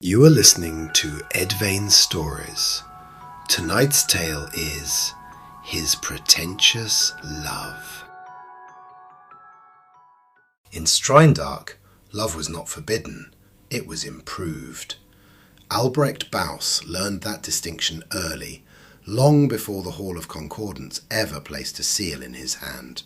You are listening to Edvane Stories. Tonight's tale is His Pretentious Love. In Streindarke, love was not forbidden, it was improved. Albrecht Baus learned that distinction early, long before the Hall of Concordance ever placed a seal in his hand.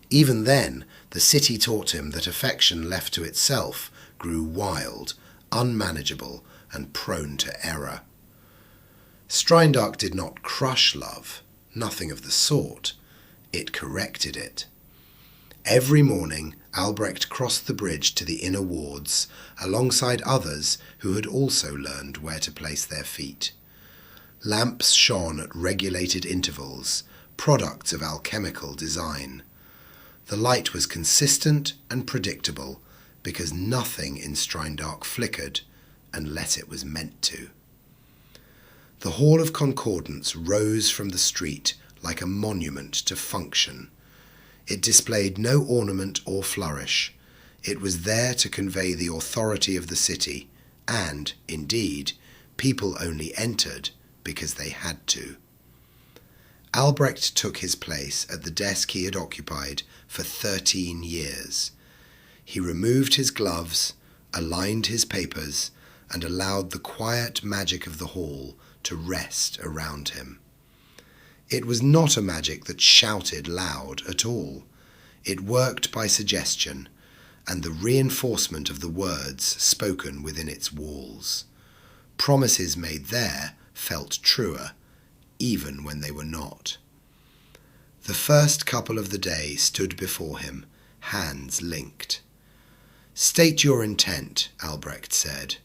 Even then, the city taught him that affection left to itself grew wild, unmanageable, and prone to error. Streindarke did not crush love, nothing of the sort. It corrected it. Every morning, Albrecht crossed the bridge to the inner wards, alongside others who had also learned where to place their feet. Lamps shone at regulated intervals, products of alchemical design. The light was consistent and predictable, because nothing in Streindarke flickered unless it was meant to. The Hall of Concordance rose from the street like a monument to function. It displayed no ornament or flourish. It was there to convey the authority of the city, and, indeed, people only entered because they had to. Albrecht took his place at the desk he had occupied for 13 years. He removed his gloves, aligned his papers, and allowed the quiet magic of the hall to rest around him. It was not a magic that shouted loud at all. It worked by suggestion, and the reinforcement of the words spoken within its walls. Promises made there felt truer, even when they were not. The first couple of the day stood before him, hands linked. "State your intent," Albrecht said.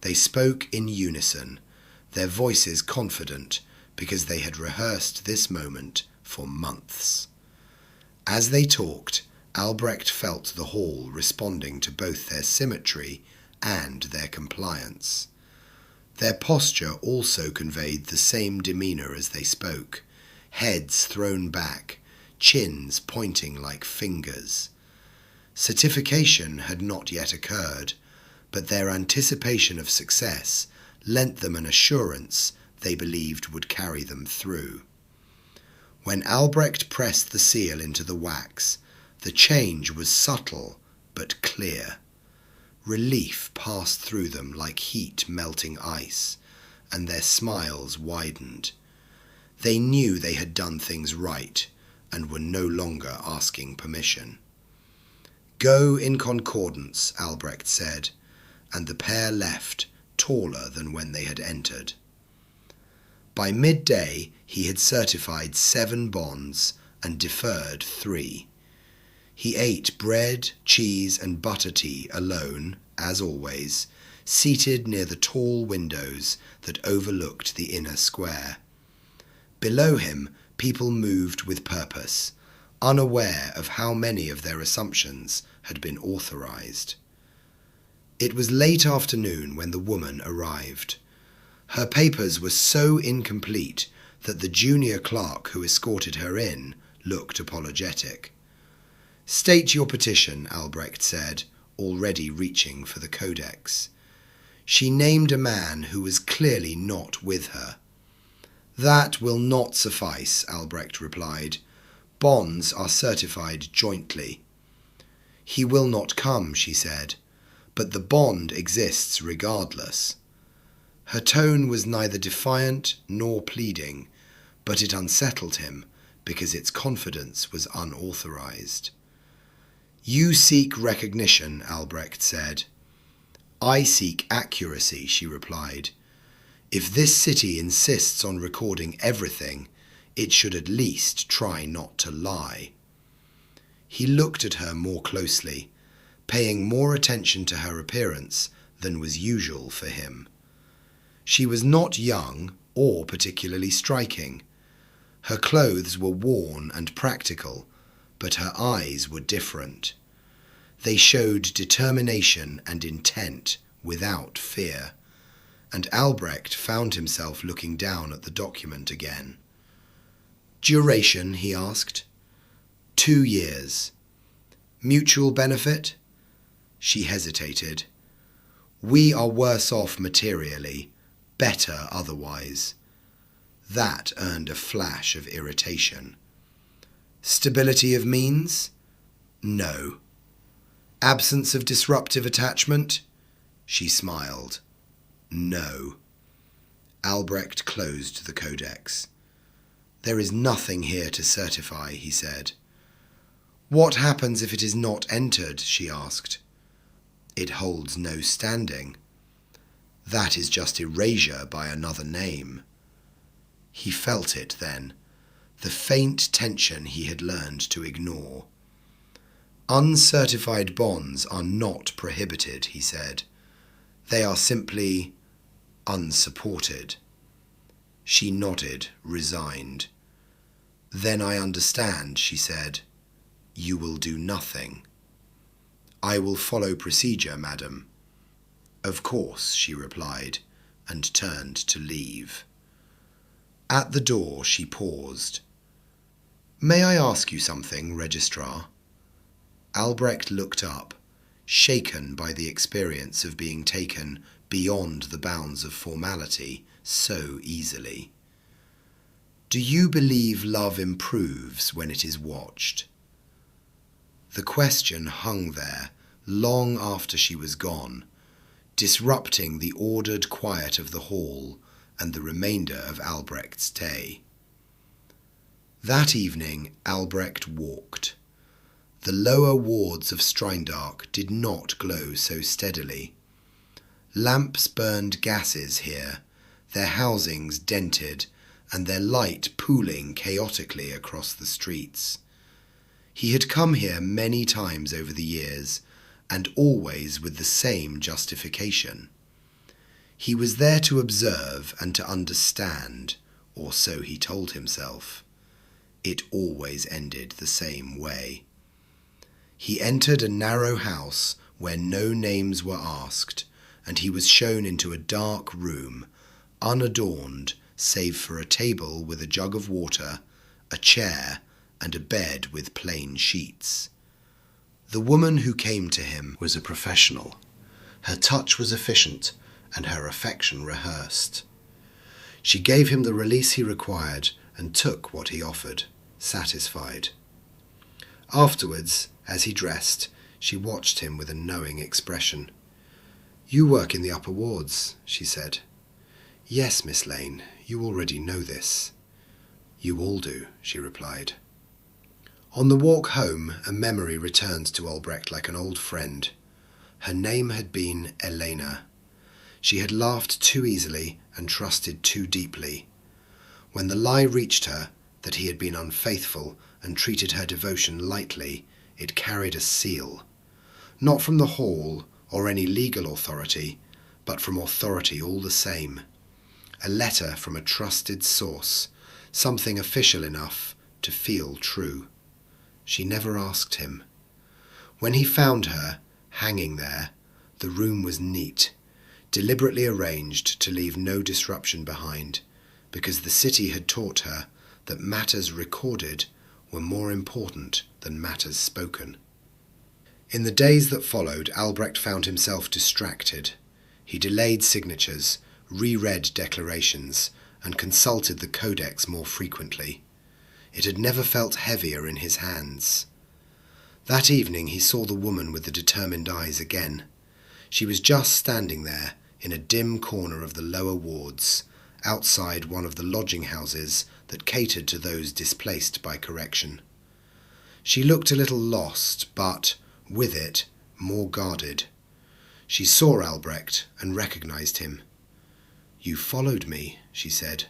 They spoke in unison, their voices confident, because they had rehearsed this moment for months. As they talked, Albrecht felt the hall responding to both their symmetry and their compliance. Their posture also conveyed the same demeanour as they spoke, heads thrown back, chins pointing like fingers. Certification had not yet occurred, but their anticipation of success lent them an assurance they believed would carry them through. When Albrecht pressed the seal into the wax, the change was subtle but clear. Relief passed through them like heat melting ice, and their smiles widened. They knew they had done things right and were no longer asking permission. "Go in concordance," Albrecht said, and the pair left, taller than when they had entered. By midday he had certified 7 bonds and deferred 3. He ate bread, cheese and butter tea alone, as always, seated near the tall windows that overlooked the inner square. Below him, people moved with purpose, unaware of how many of their assumptions had been authorized. It was late afternoon when the woman arrived. Her papers were so incomplete that the junior clerk who escorted her in looked apologetic. "State your petition," Albrecht said, already reaching for the codex. She named a man who was clearly not with her. "That will not suffice," Albrecht replied. "Bonds are certified jointly." "He will not come," she said, "but the bond exists regardless." Her tone was neither defiant nor pleading, but it unsettled him because its confidence was unauthorized. "You seek recognition," Albrecht said. "I seek accuracy," she replied. "If this city insists on recording everything, it should at least try not to lie." He looked at her more closely, paying more attention to her appearance than was usual for him. She was not young or particularly striking. Her clothes were worn and practical, but her eyes were different. They showed determination and intent without fear, and Albrecht found himself looking down at the document again. "Duration?" he asked. 2 years. "Mutual benefit?" She hesitated. We are worse off materially, better otherwise. That earned a flash of irritation. Stability of means? No. Absence of disruptive attachment? She smiled. No. Albrecht closed the codex. There is nothing here to certify, he said. What happens if it is not entered? She asked. It holds no standing. That is just erasure by another name. He felt it then, the faint tension he had learned to ignore. Uncertified bonds are not prohibited, he said. They are simply unsupported. She nodded, resigned. Then I understand, she said. You will do nothing. I will follow procedure, madam. Of course, she replied, and turned to leave. At the door she paused. May I ask you something, Registrar? Albrecht looked up, shaken by the experience of being taken beyond the bounds of formality so easily. Do you believe love improves when it is watched? The question hung there long after she was gone, disrupting the ordered quiet of the hall and the remainder of Albrecht's day. That evening Albrecht walked. The lower wards of Streindarke did not glow so steadily. Lamps burned gases here, their housings dented, and their light pooling chaotically across the streets. He had come here many times over the years, and always with the same justification. He was there to observe and to understand, or so he told himself. It always ended the same way. He entered a narrow house where no names were asked, and he was shown into a dark room, unadorned save for a table with a jug of water, a chair, and a bed with plain sheets. The woman who came to him was a professional. Her touch was efficient, and her affection rehearsed. She gave him the release he required and took what he offered, satisfied. Afterwards, as he dressed, she watched him with a knowing expression. You work in the upper wards, she said. Yes, Miss Lane, you already know this. You all do, she replied. On the walk home, a memory returned to Albrecht like an old friend. Her name had been Elena. She had laughed too easily and trusted too deeply. When the lie reached her that he had been unfaithful and treated her devotion lightly, it carried a seal. Not from the hall or any legal authority, but from authority all the same. A letter from a trusted source, something official enough to feel true. She never asked him. When he found her, hanging there, the room was neat, deliberately arranged to leave no disruption behind, because the city had taught her that matters recorded were more important than matters spoken. In the days that followed, Albrecht found himself distracted. He delayed signatures, reread declarations, and consulted the codex more frequently. It had never felt heavier in his hands. That evening he saw the woman with the determined eyes again. She was just standing there, in a dim corner of the lower wards, outside one of the lodging houses that catered to those displaced by correction. She looked a little lost, but, with it, more guarded. She saw Albrecht and recognized him. You followed me, she said.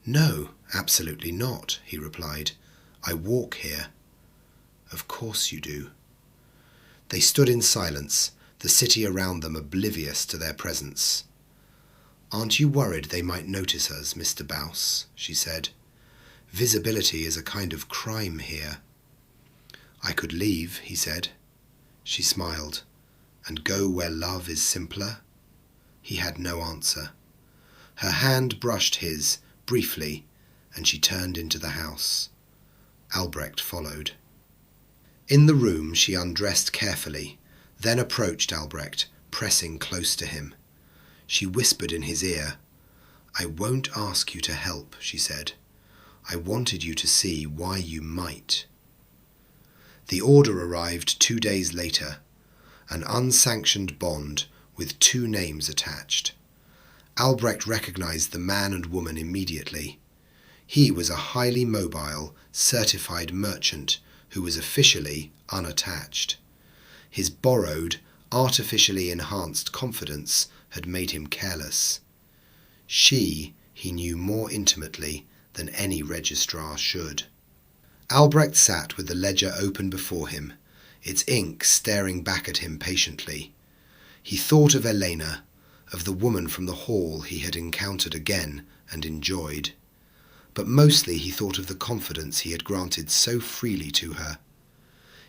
No, absolutely not, he replied. I walk here. Of course you do. They stood in silence, the city around them oblivious to their presence. Aren't you worried they might notice us, Mr. Baus? She said. Visibility is a kind of crime here. I could leave, he said. She smiled. And go where love is simpler? He had no answer. Her hand brushed his, briefly, and she turned into the house. Albrecht followed. In the room she undressed carefully, then approached Albrecht, pressing close to him. She whispered in his ear. "I won't ask you to help," she said. "I wanted you to see why you might." The order arrived 2 days later, an unsanctioned bond with 2 names attached. Albrecht recognized the man and woman immediately. He was a highly mobile, certified merchant who was officially unattached. His borrowed, artificially enhanced confidence had made him careless. She, he knew more intimately than any registrar should. Albrecht sat with the ledger open before him, its ink staring back at him patiently. He thought of Elena, of the woman from the hall he had encountered again and enjoyed. But mostly he thought of the confidence he had granted so freely to her.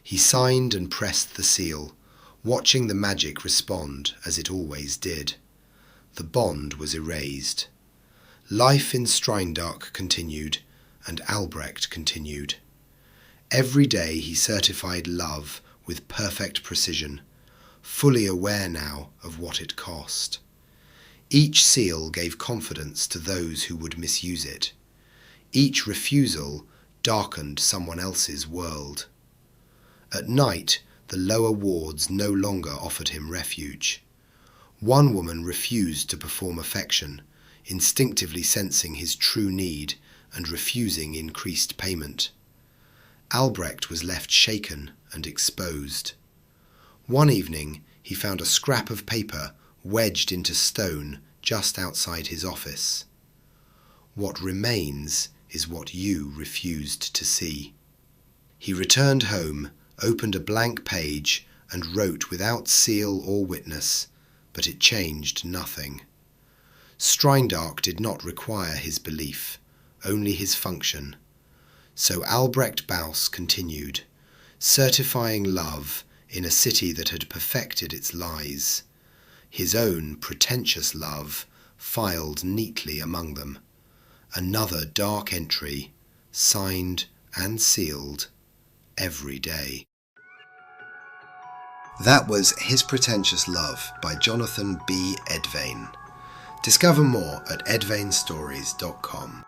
He signed and pressed the seal, watching the magic respond as it always did. The bond was erased. Life in Streindarke continued, and Albrecht continued. Every day he certified love with perfect precision, fully aware now of what it cost. Each seal gave confidence to those who would misuse it. Each refusal darkened someone else's world. At night, the lower wards no longer offered him refuge. One woman refused to perform affection, instinctively sensing his true need and refusing increased payment. Albrecht was left shaken and exposed. One evening he found a scrap of paper wedged into stone just outside his office. "What remains is what you refused to see." He returned home, opened a blank page, and wrote without seal or witness, but it changed nothing. Streindarke did not require his belief, only his function. So Albrecht Baus continued, certifying love in a city that had perfected its lies. His own pretentious love filed neatly among them. Another dark entry, signed and sealed every day. That was His Pretentious Love by Jonathan B. Edvane. Discover more at edvanestories.com.